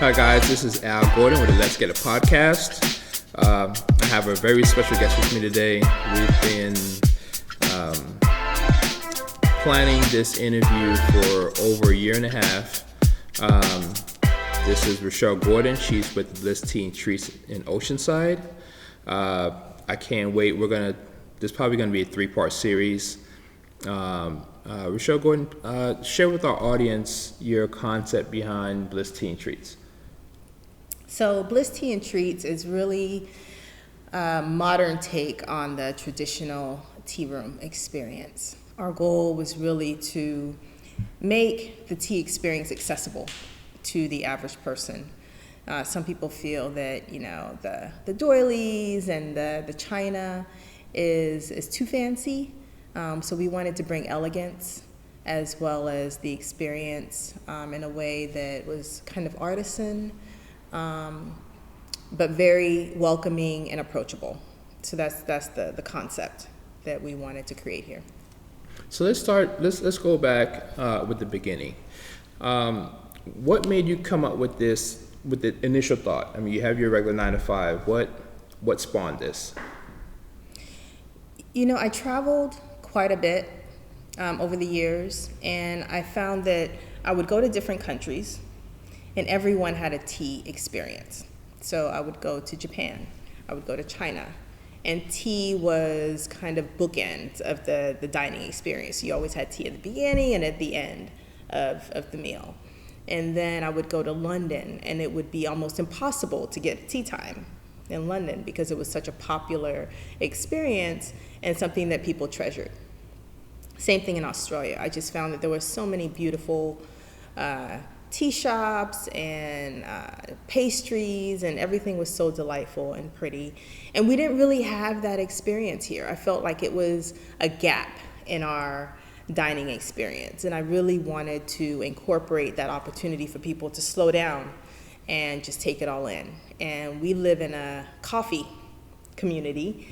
Hi guys, this is Al Gordon with the Let's Get It podcast. I have a very special guest with me today. We've been planning this interview for over a year and a half. This is Rushell Gordon. She's with Bliss Tea and Treats in Oceanside. I can't wait. This is probably going to be a 3-part series. Rushell Gordon, share with our audience your concept behind Bliss Tea and Treats. So Bliss Tea and Treats is really a modern take on the traditional tea room experience. Our goal was really to make the tea experience accessible to the average person. Some people feel that, the doilies and the china is too fancy. So we wanted to bring elegance as well as the experience in a way that was kind of artisan, but very welcoming and approachable. So that's the concept that we wanted to create here. So let's go back with the beginning. What made you come up with this, with the initial thought? I mean, you have your regular 9 to 5. What spawned this? I traveled quite a bit over the years, and I found that I would go to different countries, and everyone had a tea experience. So I would go to Japan, I would go to China, and tea was kind of bookends of the dining experience. You always had tea at the beginning and at the end of the meal. And then I would go to London, and it would be almost impossible to get tea time in London because it was such a popular experience and something that people treasured. Same thing in Australia. I just found that there were so many beautiful tea shops and pastries, and everything was so delightful and pretty. And we didn't really have that experience here. I felt like it was a gap in our dining experience, and I really wanted to incorporate that opportunity for people to slow down and just take it all in. And we live in a coffee community,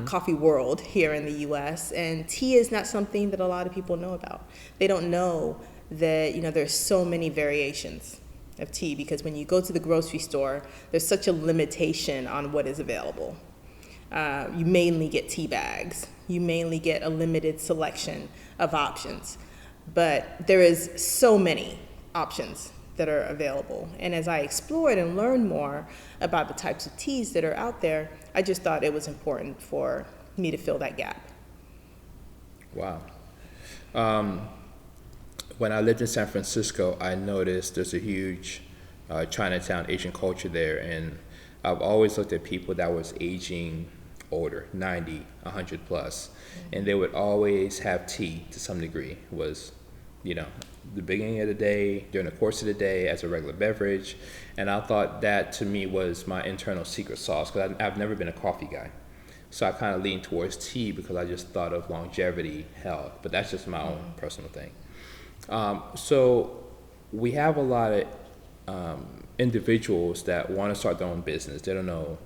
coffee world here in the U.S., and tea is not something that a lot of people know about. They don't know that there's so many variations of tea, because when you go to the grocery store, there's such a limitation on what is available. You mainly get tea bags. You mainly get a limited selection of options, but there is so many options that are available. And as I explored and learned more about the types of teas that are out there, I just thought it was important for me to fill that gap. Wow. When I lived in San Francisco, I noticed there's a huge Chinatown Asian culture there, and I've always looked at people that was aging older, 90, 100 plus, and they would always have tea to some degree. It was, the beginning of the day, during the course of the day, as a regular beverage, and I thought that to me was my internal secret sauce, because I've never been a coffee guy. So I kind of leaned towards tea because I just thought of longevity, health, but that's just my own personal thing. So we have a lot of individuals that want to start their own business. They don't know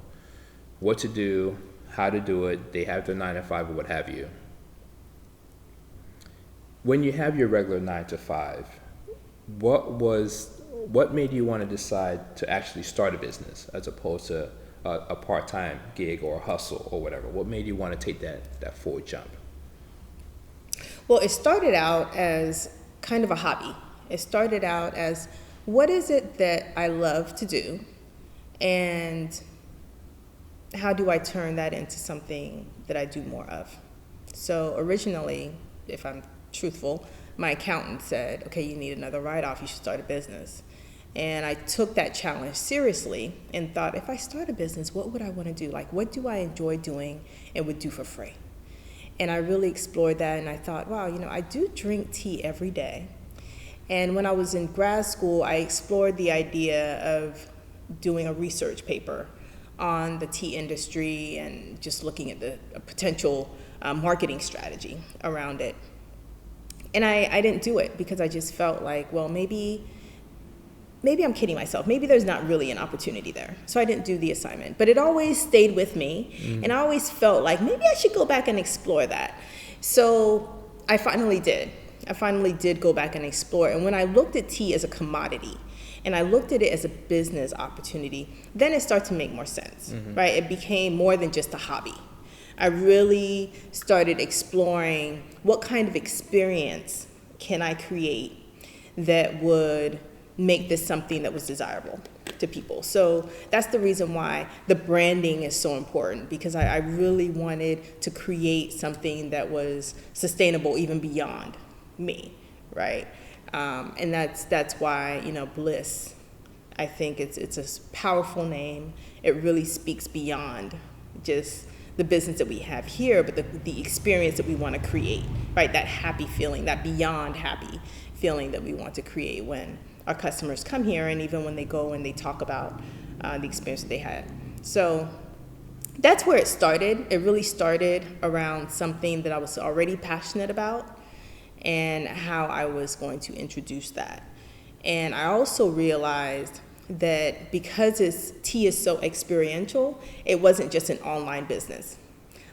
what to do, how to do it. They have their 9 to 5 or what have you. When you have your regular 9 to 5, what made you want to decide to actually start a business as opposed to a part-time gig or a hustle or whatever? What made you want to take that forward jump? Well, it started out as kind of a hobby. It started out as, what is it that I love to do, and how do I turn that into something that I do more of? So originally, if I'm truthful, my accountant said, okay, you need another write-off, you should start a business. And I took that challenge seriously and thought, if I start a business, what would I want to do? Like, what do I enjoy doing and would do for free? And I really explored that, and I thought, wow, I do drink tea every day. And when I was in grad school, I explored the idea of doing a research paper on the tea industry and just looking at the potential marketing strategy around it. And I didn't do it because I just felt like, well, maybe I'm kidding myself. Maybe there's not really an opportunity there. So I didn't do the assignment. But it always stayed with me, and I always felt like maybe I should go back and explore that. So I finally did. I finally did go back and explore. And when I looked at tea as a commodity, and I looked at it as a business opportunity, then it started to make more sense, right? It became more than just a hobby. I really started exploring what kind of experience can I create that would make this something that was desirable to people. So that's the reason why the branding is so important, because I really wanted to create something that was sustainable even beyond me, right? And that's why, Bliss, I think it's a powerful name. It really speaks beyond just the business that we have here, but the experience that we want to create, right? That happy feeling, that beyond happy feeling that we want to create when our customers come here, and even when they go and they talk about the experience that they had. So that's where it started. It really started around something that I was already passionate about and how I was going to introduce that. And I also realized that because tea is so experiential, it wasn't just an online business.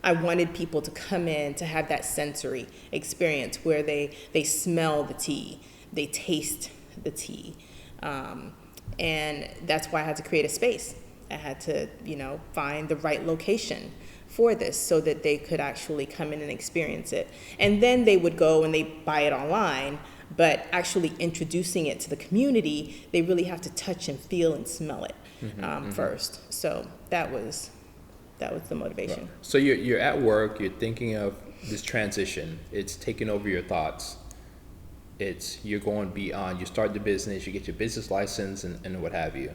I wanted people to come in to have that sensory experience where they smell the tea, they taste the tea. And that's why I had to create a space. I had to, find the right location for this so that they could actually come in and experience it. And then they would go and they buy it online, but actually introducing it to the community, they really have to touch and feel and smell it first. So that was the motivation. Right. So you're at work, you're thinking of this transition, it's taking over your thoughts. You're going beyond, you start the business, you get your business license and what have you.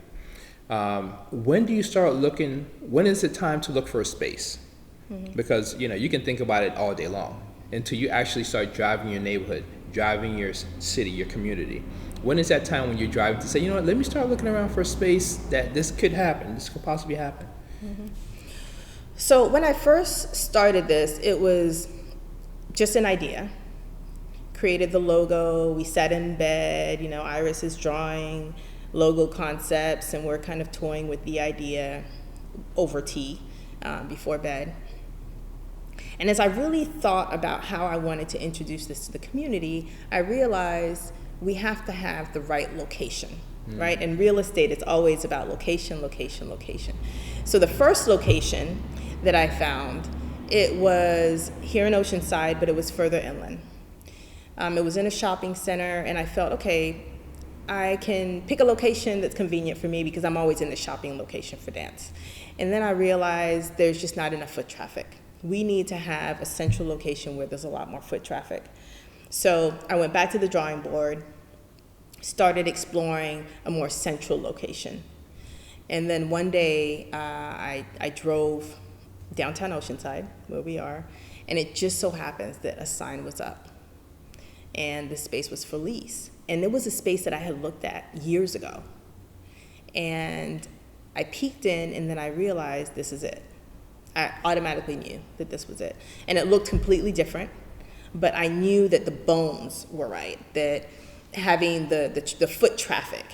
When do you start looking, when is it time to look for a space? Because, you can think about it all day long until you actually start driving your neighborhood, driving your city, your community. When is that time when you're driving to say, let me start looking around for a space that this could happen, this could possibly happen? So when I first started this, it was just an idea. Created the logo, we sat in bed, Iris is drawing logo concepts, and we're kind of toying with the idea over tea before bed. And as I really thought about how I wanted to introduce this to the community, I realized we have to have the right location, right? In real estate, it's always about location, location, location. So the first location that I found, it was here in Oceanside, but it was further inland. It was in a shopping center, and I felt, okay, I can pick a location that's convenient for me because I'm always in the shopping location for dance. And then I realized there's just not enough foot traffic. We need to have a central location where there's a lot more foot traffic. So I went back to the drawing board, started exploring a more central location. And then one day I drove downtown Oceanside, where we are, and it just so happens that a sign was up. And the space was for lease. And it was a space that I had looked at years ago. And I peeked in, and then I realized this is it. I automatically knew that this was it. And it looked completely different, but I knew that the bones were right, that having the foot traffic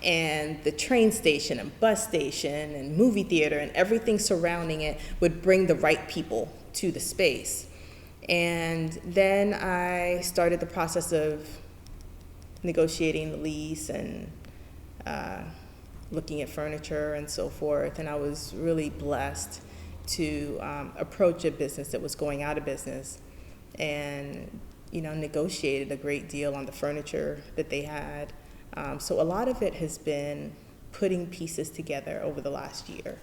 and the train station and bus station and movie theater and everything surrounding it would bring the right people to the space. And then I started the process of negotiating the lease and looking at furniture and so forth. And I was really blessed to approach a business that was going out of business and, negotiated a great deal on the furniture that they had. So a lot of it has been putting pieces together over the last year,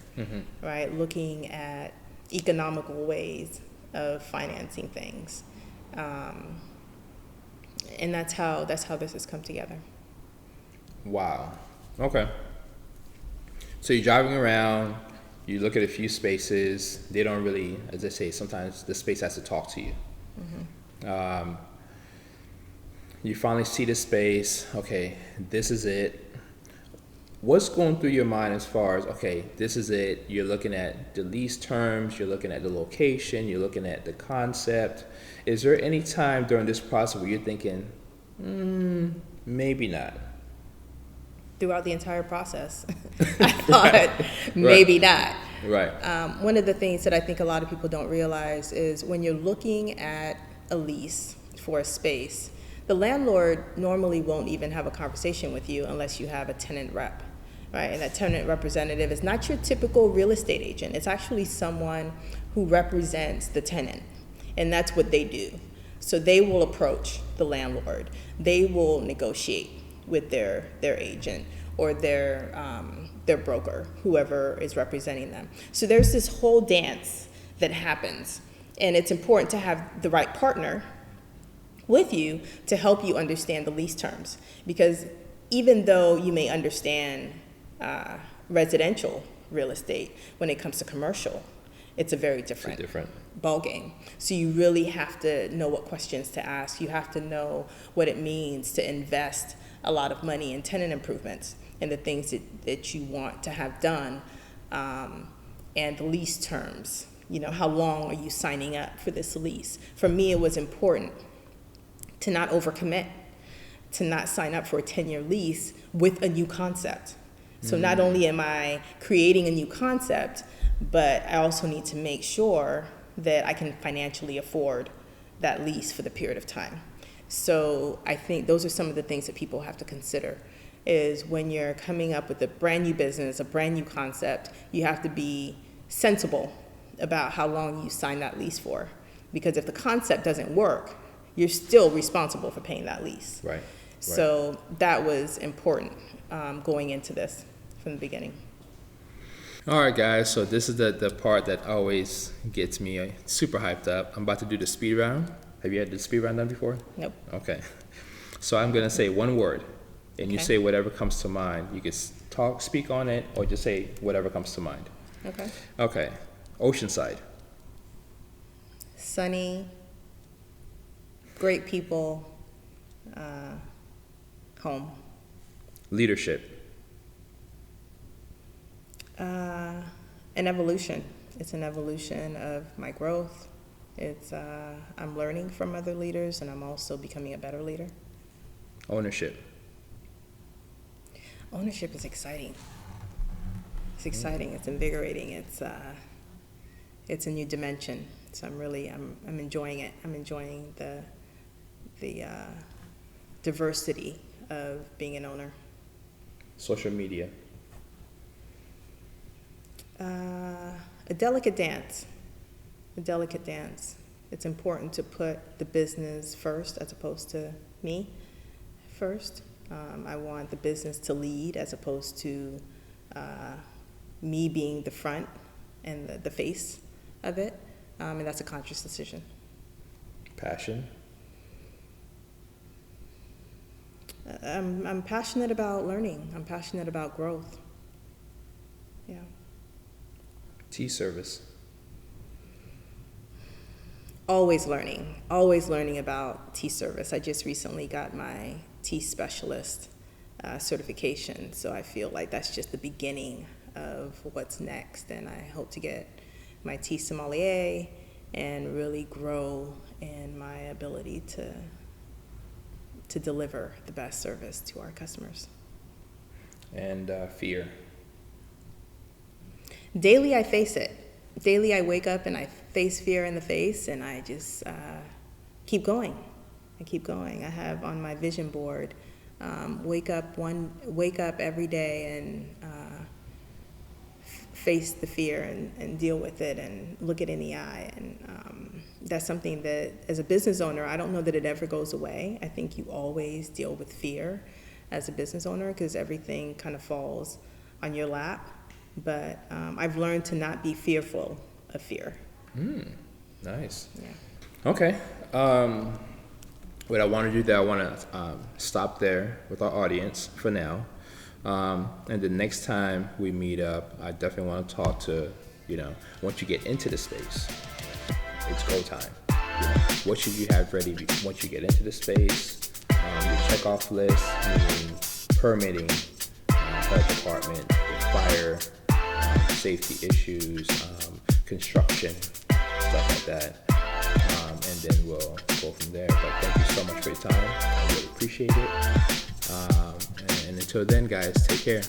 right? Looking at economical ways of financing things. And that's how this has come together. Wow. Okay. So you're driving around, you look at a few spaces, they don't really, as I say, sometimes the space has to talk to you. You finally see the space, okay, this is it. What's going through your mind as far as, okay, this is it, you're looking at the lease terms, you're looking at the location, you're looking at the concept. Is there any time during this process where you're thinking, maybe not? Throughout the entire process, I thought, maybe not. Right. One of the things that I think a lot of people don't realize is when you're looking at a lease for a space, The landlord normally won't even have a conversation with you unless you have a tenant rep, right? And that tenant representative is not your typical real estate agent. It's actually someone who represents the tenant, and that's what they do. So they will approach the landlord. They will negotiate with their agent or their broker, whoever is representing them. So there's this whole dance that happens, and it's important to have the right partner with you to help you understand the lease terms. Because even though you may understand residential real estate, when it comes to commercial, it's a very different ball game. So you really have to know what questions to ask. You have to know what it means to invest a lot of money in tenant improvements and the things that you want to have done, and the lease terms. You know, how long are you signing up for this lease? For me, it was important to not overcommit, to not sign up for a 10-year lease with a new concept. So not only am I creating a new concept, but I also need to make sure that I can financially afford that lease for the period of time. So I think those are some of the things that people have to consider, is when you're coming up with a brand new business, a brand new concept, you have to be sensible about how long you sign that lease for. Because if the concept doesn't work, you're still responsible for paying that lease. Right. So that was important going into this from the beginning. All right, guys, so this is the part that always gets me super hyped up. I'm about to do the speed round. Have you had the speed round done before? Nope. Okay. So I'm going to say one word, and you say whatever comes to mind. You can speak on it, or just say whatever comes to mind. Okay. Okay. Oceanside. Sunny, great people, home. Leadership. An evolution. It's an evolution of my growth. It's I'm learning from other leaders, and I'm also becoming a better leader. Ownership. Ownership is exciting. It's exciting. It's invigorating. It's a new dimension. So I'm enjoying it. I'm enjoying the diversity of being an owner. Social media. A delicate dance. A delicate dance. It's important to put the business first as opposed to me first. I want the business to lead as opposed to me being the front and the face of it. And that's a conscious decision. Passion. I'm passionate about learning. I'm passionate about growth. Yeah. Tea service. Always learning about tea service. I just recently got my tea specialist certification, so I feel like that's just the beginning of what's next, and I hope to get my tea sommelier and really grow in my ability to deliver the best service to our customers. And fear. Daily I face it. Daily I wake up and I face fear in the face, and I just keep going. I have on my vision board, wake up every day and face the fear and deal with it and look it in the eye. And that's something that, as a business owner, I don't know that it ever goes away. I think you always deal with fear as a business owner because everything kind of falls on your lap. But I've learned to not be fearful of fear. Nice. Yeah. Okay. What I want to do there, I want to stop there with our audience for now. And the next time we meet up, I definitely want to talk to, once you get into the space, it's go time. What should you have ready once you get into the space? Your checkoff list, meaning permitting, health department, fire, safety issues, construction, stuff like that. And then we'll go from there. But thank you so much for your time. I really appreciate it. And until then, guys, take care.